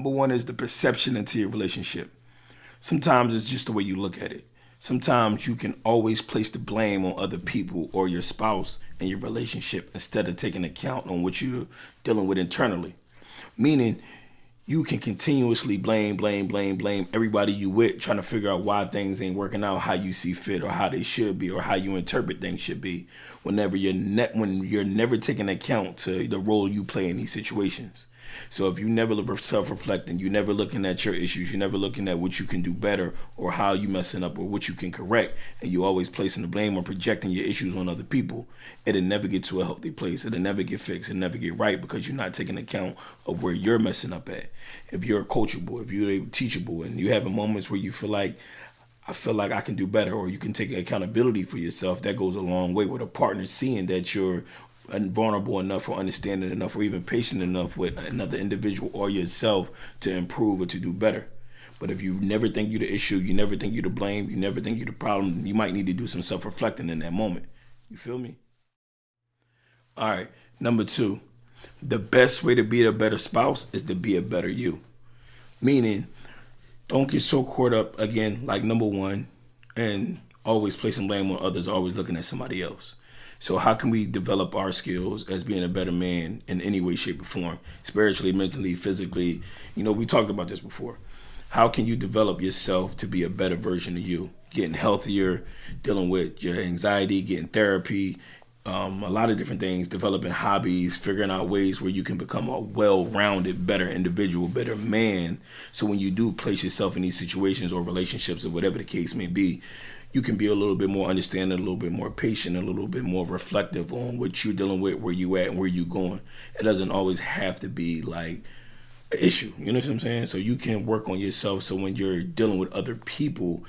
Number one is the perception into your relationship. Sometimes it's just the way you look at it. Sometimes you can always place the blame on other people or your spouse in your relationship instead of taking account on what you're dealing with internally. Meaning, you can continuously blame everybody you with, trying to figure out why things ain't working out how you see fit or how they should be or how you interpret things should be. When you're never taking account to the role you play in these situations. So if you never self-reflecting, you never looking at your issues, you never looking at what you can do better or how you messing up or what you can correct, and you always placing the blame or projecting your issues on other people, it'll never get to a healthy place. It'll never get fixed. It'll never get right because you're not taking account of where you're messing up at. If you're coachable, if you're teachable, and you having moments where you feel like, I feel like I can do better, or you can take accountability for yourself, that goes a long way with a partner seeing that you're vulnerable enough or understanding enough or even patient enough with another individual or yourself to improve or to do better. But if you never think you're the issue, you never think you're to blame, you never think you're the problem, you might need to do some self-reflecting in that moment. You feel me? All right. Number two, the best way to be a better spouse is to be a better you. Meaning, don't get so caught up, again, like number one, and always placing blame on others, always looking at somebody else. So how can we develop our skills as being a better man in any way, shape, or form? Spiritually, mentally, physically. We talked about this before. How can you develop yourself to be a better version of you? Getting healthier, dealing with your anxiety, getting therapy, a lot of different things, developing hobbies, figuring out ways where you can become a well-rounded, better individual, better man. So when you do place yourself in these situations or relationships or whatever the case may be, you can be a little bit more understanding, a little bit more patient, a little bit more reflective on what you're dealing with, where you at, and where you going. It doesn't always have to be like an issue. You know what I'm saying? So you can work on yourself. So when you're dealing with other people,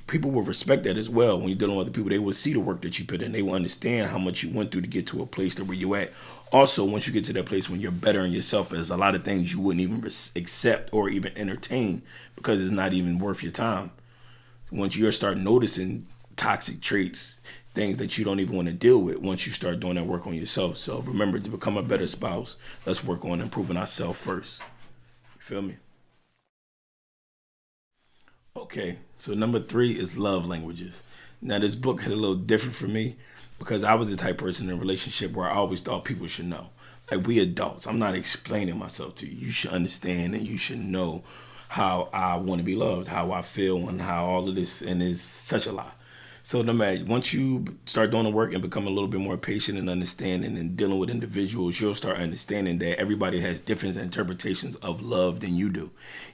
people will respect that as well. When you're dealing with other people, they will see the work that you put in. They will understand how much you went through to get to a place to where you at. Also, once you get to that place when you're better in yourself, there's a lot of things you wouldn't even accept or even entertain because it's not even worth your time. Once you start noticing toxic traits, things that you don't even want to deal with, once you start doing that work on yourself. So remember, to become a better spouse, let's work on improving ourselves first. You feel me? Okay, so number three is love languages. Now, this book had a little different for me because I was the type of person in a relationship where I always thought people should know. Like, we adults, I'm not explaining myself to you. You should understand and you should know how I want to be loved, how I feel, and how all of this, and it's such a lot. So no matter, once you start doing the work and become a little bit more patient and understanding and dealing with individuals, you'll start understanding that everybody has different interpretations of love than you do.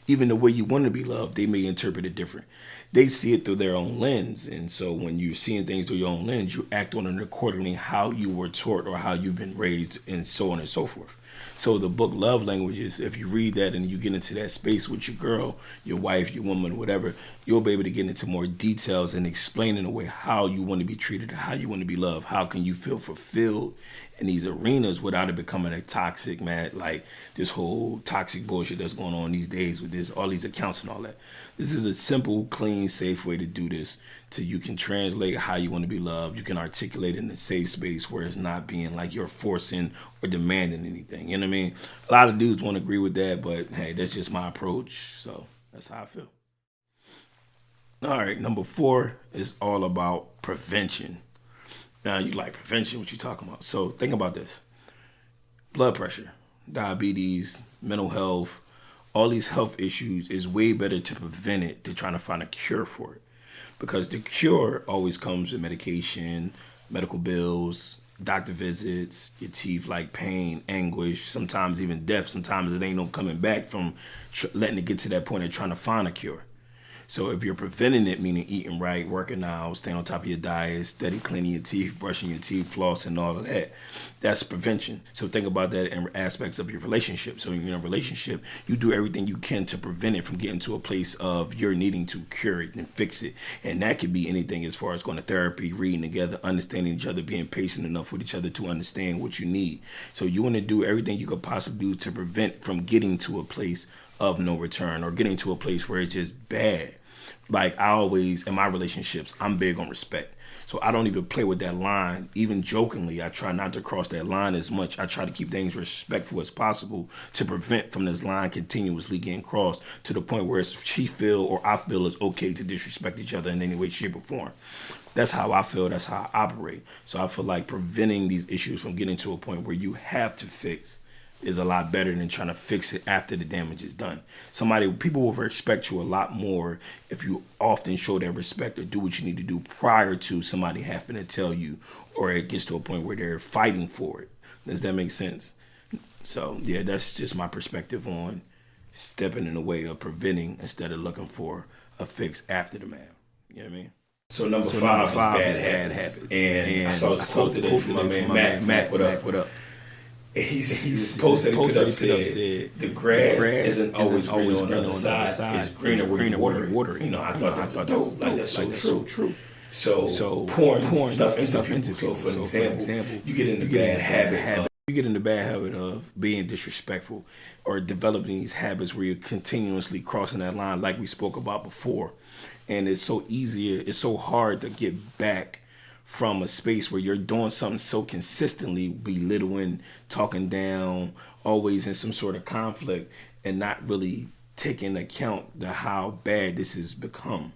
Even the way you want to be loved, they may interpret it different. They see it through their own lens. And so when you're seeing things through your own lens, you act on it accordingly how you were taught or how you've been raised and so on and so forth. So the book Love Languages, if you read that and you get into that space with your girl, your wife, your woman, whatever, you'll be able to get into more details and explain in a way how you want to be treated, how you want to be loved, how can you feel fulfilled in these arenas without it becoming a toxic, like this whole toxic bullshit that's going on these days with this, all these accounts and all that. This is a simple, clean, safe way to do this. So you can translate how you want to be loved. You can articulate it in a safe space where it's not being like you're forcing or demanding anything. You know what I mean? A lot of dudes won't agree with that, but hey, that's just my approach. So that's how I feel. All right, number 4 is all about prevention. Now, you like prevention, what you talking about? So think about this. Blood pressure, diabetes, mental health, all these health issues is way better to prevent it than trying to find a cure for it. Because the cure always comes with medication, medical bills, doctor visits, your teeth like pain, anguish, sometimes even death. Sometimes it ain't no coming back from letting it get to that point of trying to find a cure. So if you're preventing it, meaning eating right, working out, staying on top of your diet, steady cleaning your teeth, brushing your teeth, flossing, all of that, that's prevention. So think about that in aspects of your relationship. So in a relationship, you do everything you can to prevent it from getting to a place of you're needing to cure it and fix it. And that could be anything as far as going to therapy, reading together, understanding each other, being patient enough with each other to understand what you need. So you want to do everything you could possibly do to prevent from getting to a place of no return or getting to a place where it's just bad. like I always, in my relationships, I'm big on respect. So I don't even play with that line. Even jokingly, I try not to cross that line as much. I try to keep things respectful as possible to prevent from this line continuously getting crossed to the point where she feel or I feel it's okay to disrespect each other in any way, shape, or form. That's how I feel. That's how I operate. So I feel like preventing these issues from getting to a point where you have to fix is a lot better than trying to fix it after the damage is done. People will respect you a lot more if you often show that respect or do what you need to do prior to somebody having to tell you, or it gets to a point where they're fighting for it. Does that make sense? So yeah, that's just my perspective on stepping in the way of preventing instead of looking for a fix after the man. You know what I mean? So number five is bad habits. And I saw this quote today from my man Mac. What up? He's posted up said, the grass isn't always green on the other side. It's greener where you water. You know, I thought that was dope. Like, that's so true. So pouring stuff into people. So for example, you get in the bad habit. You get in the bad habit of being disrespectful or developing these habits where you're continuously crossing that line like we spoke about before. And it's so hard to get back from a space where you're doing something so consistently, belittling, talking down, always in some sort of conflict, and not really taking account to how bad this has become.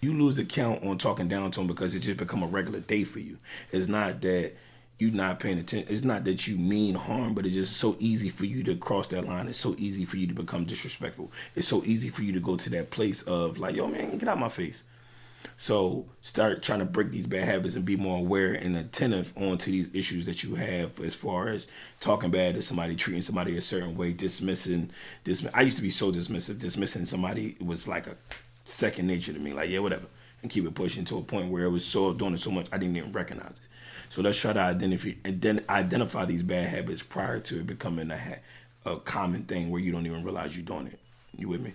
You lose account on talking down to them because it just become a regular day for you. It's not that you're not paying attention. It's not that you mean harm, but it's just so easy for you to cross that line. It's so easy for you to become disrespectful. It's so easy for you to go to that place of like, yo, man, get out my face. So start trying to break these bad habits and be more aware and attentive onto these issues that you have as far as talking bad to somebody, treating somebody a certain way, dismissing. I used to be so dismissive. Dismissing somebody was like a second nature to me. Like, yeah, whatever. And keep it pushing to a point where it was doing it so much I didn't even recognize it. So let's try to identify these bad habits prior to it becoming a common thing where you don't even realize you're doing it. You with me?